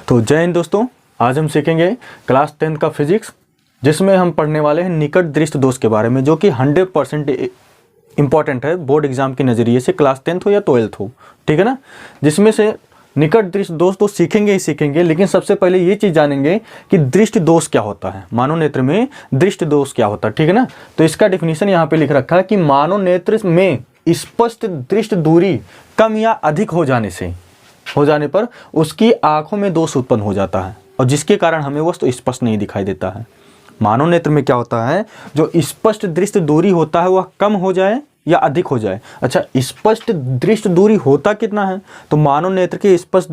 तो जय हिंद दोस्तों, आज हम सीखेंगे क्लास 10th का फिजिक्स, जिसमें हम पढ़ने वाले हैं निकट दृष्टि दोष के बारे में, जो कि 100% इम्पॉर्टेंट है बोर्ड एग्जाम के नज़रिए से, क्लास 10th हो या 12th हो, ठीक है ना। जिसमें से निकट दृष्टि दोष तो सीखेंगे ही सीखेंगे, लेकिन सबसे पहले ये चीज़ जानेंगे कि दृष्टि दोष क्या होता है, मानव नेत्र में दृष्टि दोष क्या होता है, ठीक है ना। तो इसका डिफिनीशन यहाँ पे लिख रखा है कि मानव नेत्र में स्पष्ट दृष्टि दूरी कम या अधिक हो जाने पर उसकी आंखों में दोष उत्पन्न हो जाता है, और जिसके कारण हमें वस्तु स्पष्ट नहीं दिखाई देता है। मानव नेत्र में क्या होता है, जो स्पष्ट दृष्टि दूरी होता है वह कम हो जाए या अधिक हो जाए। अच्छा, स्पष्ट दृष्टि दूरी होता कितना है, तो मानव नेत्र की स्पष्ट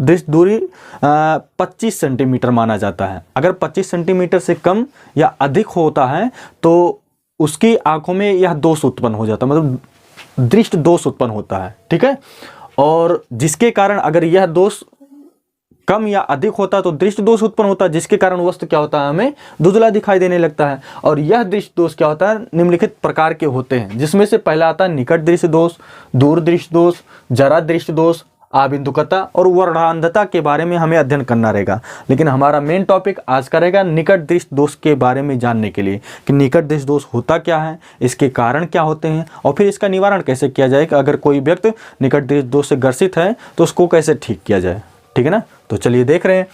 दृष्टि दूरी 25 सेंटीमीटर माना जाता है। अगर 25 सेंटीमीटर से कम या अधिक होता है तो उसकी आंखों में यह दोष उत्पन्न हो जाता है, मतलब दृष्टि दोष उत्पन्न होता है, ठीक है। और जिसके कारण अगर यह दोष कम या अधिक होता है तो दृष्टि दोष उत्पन्न होता है, जिसके कारण वस्तु क्या होता है, हमें धुंधला दिखाई देने लगता है। और यह दृष्टि दोष क्या होता है, निम्नलिखित प्रकार के होते हैं, जिसमें से पहला आता है निकट दृष्टि दोष, दूर दृष्टि दोष, जरा दृष्टि दोष, आबिंदुकता और वर्णांधता के बारे में हमें अध्ययन करना रहेगा। लेकिन हमारा मेन टॉपिक आज का रहेगा निकट दृष्टि दोष के बारे में जानने के लिए कि निकट दृष्टि दोष होता क्या है, इसके कारण क्या होते हैं, और फिर इसका निवारण कैसे किया जाए कि अगर कोई व्यक्ति निकट दृष्टि दोष से ग्रसित है तो उसको कैसे ठीक किया जाए, ठीक है ना। तो चलिए देख रहे हैं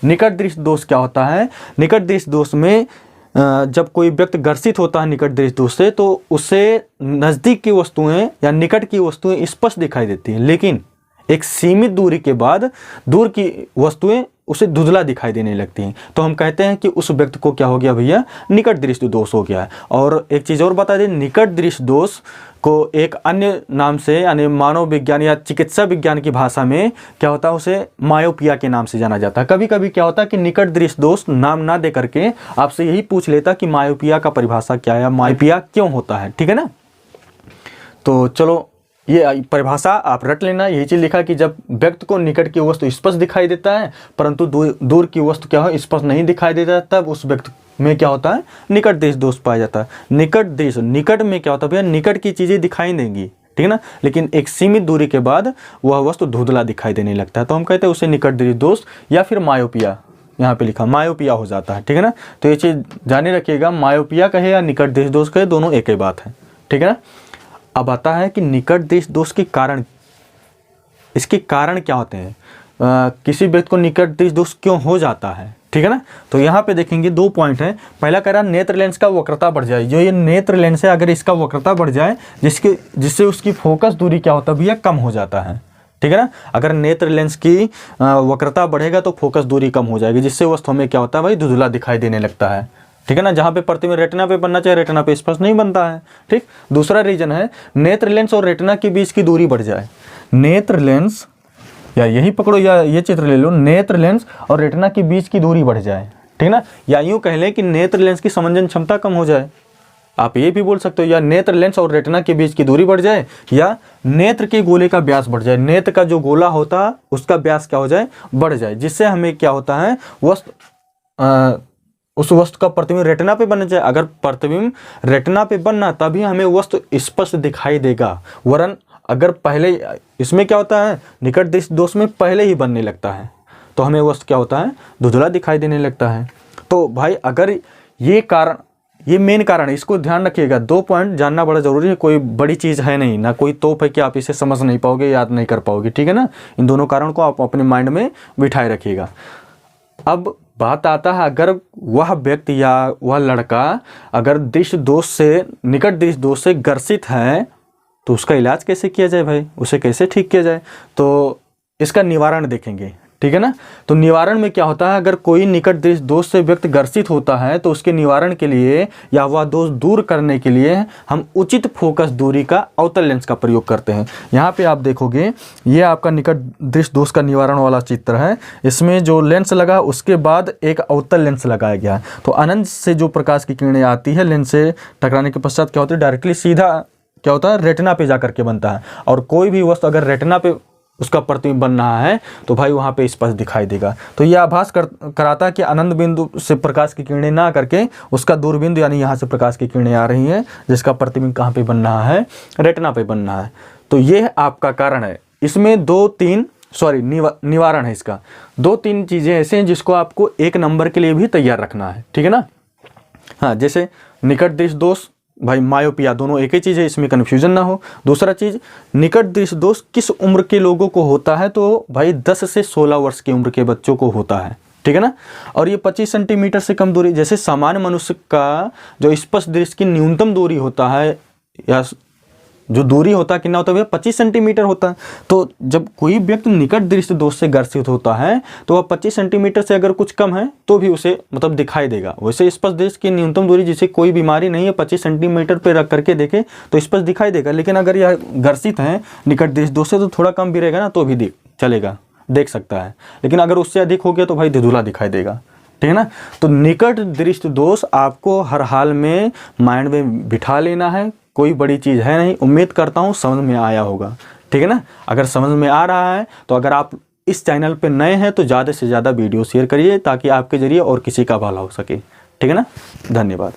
निकट दृष्टि दोष क्या होता है। निकट दृष्टि दोष में जब कोई व्यक्ति ग्रसित होता है निकट दृष्टि दोष से, तो उससे नज़दीक की वस्तुएं या निकट की वस्तुएं स्पष्ट दिखाई देती हैं, लेकिन एक सीमित दूरी के बाद दूर की वस्तुएं उसे धुंधला दिखाई देने लगती हैं। तो हम कहते हैं कि उस व्यक्ति को क्या हो गया भैया, निकट दृष्टि दोष हो गया है। और एक चीज़ और बता दें, निकट दृष्टि दोष को एक अन्य नाम से, यानी मानव विज्ञान या चिकित्सा विज्ञान की भाषा में क्या होता है, उसे मायोपिया के नाम से जाना जाता है। कभी कभी क्या होता है कि निकट दृष्टि दोष नाम ना दे करके आपसे यही पूछ लेता कि मायोपिया का परिभाषा क्या है, मायोपिया क्यों होता है, ठीक है ना। तो चलो ये परिभाषा आप रट लेना। यही चीज़ लिखा कि जब व्यक्ति को निकट की वस्तु स्पष्ट दिखाई देता है परंतु दूर की वस्तु क्या हो, स्पष्ट नहीं दिखाई देता, तब उस व्यक्ति में क्या होता है, निकट दृष्टि दोष पाया जाता है। निकट में क्या होता है भैया, निकट की चीज़ें दिखाई देंगी, ठीक है ना, लेकिन एक सीमित दूरी के बाद वह वस्तु धुंधला दिखाई देने लगता है, तो हम कहते हैं उसे निकट दृष्टि दोष या फिर मायोपिया, यहाँ पे लिखा मायोपिया हो जाता है, ठीक है ना। तो ये चीज़ जाने रखिएगा, मायोपिया कहे या निकट दृष्टि दोष कहे, दोनों एक ही बात है, ठीक है ना। अब आता है कि निकट दृष्टि दोष के कारण, इसके कारण क्या होते हैं, किसी व्यक्ति को निकट दृष्टि दोष क्यों हो जाता है, ठीक है ना। तो यहाँ पे देखेंगे 2 पॉइंट है। पहला कह रहा नेत्र लेंस का वक्रता बढ़ जाए, जो ये नेत्र लेंस है अगर इसका वक्रता बढ़ जाए जिससे उसकी फोकस दूरी क्या होता है भैया, कम हो जाता है, ठीक है ना। अगर नेत्र लेंस की वक्रता बढ़ेगा तो फोकस दूरी कम हो जाएगी, जिससे वस्तु में क्या होता है भाई, धुंधला दिखाई देने लगता है, ठीक है ना। जहाँ पे प्रतिबिंब रेटिना पे बनना चाहिए, रेटिना पे स्पष्ट नहीं बनता है, ठीक। दूसरा रीजन है नेत्र लेंस और रेटिना के बीच की दूरी बढ़ जाए। नेत्र लेंस, या यही पकड़ो या ये चित्र ले लो, नेत्र लेंस और रेटिना के बीच की दूरी बढ़ जाए, ठीक ना, या यूँ कह लें कि नेत्र लेंस की समंजन क्षमता कम हो जाए। आप ये भी बोल सकते हो, या नेत्र लेंस और रेटिना के बीच की दूरी बढ़ जाए, या नेत्र के गोले का व्यास बढ़ जाए, नेत्र का जो गोला होता है उसका व्यास क्या हो जाए, बढ़ जाए, जिससे हमें क्या होता है, उस वस्तु का प्रतिबिंब रेटिना पे बनना चाहिए। अगर प्रतिबिंब रेटिना पे बनना तभी हमें वस्तु स्पष्ट दिखाई देगा, वरन अगर पहले इसमें क्या होता है, निकट दृष्टि दोष में पहले ही बनने लगता है तो हमें वस्तु क्या होता है, धुंधला दिखाई देने लगता है। तो भाई अगर ये मेन कारण है, इसको ध्यान रखिएगा। 2 पॉइंट जानना बड़ा जरूरी है, कोई बड़ी चीज़ है नहीं, ना कोई तोप है कि आप इसे समझ नहीं पाओगे, याद नहीं कर पाओगे, ठीक है ना। इन दोनों कारणों को आप अपने माइंड में बिठाए रखिएगा। अब बात आता है, अगर वह व्यक्ति या वह लड़का अगर दृष्टि दोष से, निकट दृष्टि दोष से ग्रसित है तो उसका इलाज कैसे किया जाए भाई, उसे कैसे ठीक किया जाए, तो इसका निवारण देखेंगे, ठीक है ना। तो निवारण में क्या होता है, अगर कोई निकट दृष्टि दोष से व्यक्ति ग्रसित होता है तो उसके निवारण के लिए या वह दोष दूर करने के लिए हम उचित फोकस दूरी का अवतल लेंस का प्रयोग करते हैं। यहाँ पे आप देखोगे ये आपका निकट दृष्टि दोष का निवारण वाला चित्र है। इसमें जो लेंस लगा उसके बाद एक अवतल लेंस लगाया गया है। तो अनंत से जो प्रकाश की किरणें आती है लेंस से टकराने के पश्चात क्या होता है, डायरेक्टली सीधा क्या होता है, रेटिना पे जा करके बनता है। और कोई भी वस्तु अगर रेटिना पे उसका प्रतिबिंब बन रहा है तो भाई वहाँ पे स्पष्ट दिखाई देगा। तो यह आभास कराता है कि अनंत बिंदु से प्रकाश की किरणें ना करके उसका दूरबिंदु यानी यहाँ से प्रकाश की किरणें आ रही हैं, जिसका प्रतिबिंब कहाँ पे बन रहा है, रेटिना पे बन रहा है। तो ये आपका कारण है। इसमें 2-3 सॉरी निवारण है इसका। 2-3 चीज़ें ऐसे हैं जिसको आपको 1 नंबर के लिए भी तैयार रखना है, ठीक है ना। हाँ, जैसे निकट दृष्टि दोष, भाई मायोपिया दोनों एक ही चीज़ है, इसमें कन्फ्यूजन ना हो। दूसरा चीज़, निकट दृष्टि दोष किस उम्र के लोगों को होता है, तो भाई 10 से 16 वर्ष की उम्र के बच्चों को होता है, ठीक है ना। और ये 25 सेंटीमीटर से कम दूरी, जैसे सामान्य मनुष्य का जो स्पष्ट दृष्टि की न्यूनतम दूरी होता है या जो दूरी होता है कितना होता है भैया, 25 सेंटीमीटर होता है। तो जब कोई व्यक्ति निकट दृष्टि दोष से ग्रसित होता है तो वह 25 सेंटीमीटर से अगर कुछ कम है तो भी उसे मतलब दिखाई देगा। वैसे स्पष्ट दृष्टि की न्यूनतम दूरी, जिसे कोई बीमारी नहीं है, 25 सेंटीमीटर पे रख करके देखे तो स्पष्ट दिखाई देगा। लेकिन अगर यह ग्रसित है निकट दृष्टि दोष से तो थोड़ा कम भी रहेगा ना तो भी चलेगा, देख सकता है। लेकिन अगर उससे अधिक हो गया तो भाई धुंधला दिखाई देगा, ठीक है ना। तो निकट दृष्टि दोष आपको हर हाल में माइंड में बिठा लेना है, कोई बड़ी चीज़ है नहीं। उम्मीद करता हूँ समझ में आया होगा, ठीक है ना। अगर समझ में आ रहा है तो अगर आप इस चैनल पे नए हैं तो ज़्यादा से ज़्यादा वीडियो शेयर करिए ताकि आपके ज़रिए और किसी का भला हो सके, ठीक है ना। धन्यवाद।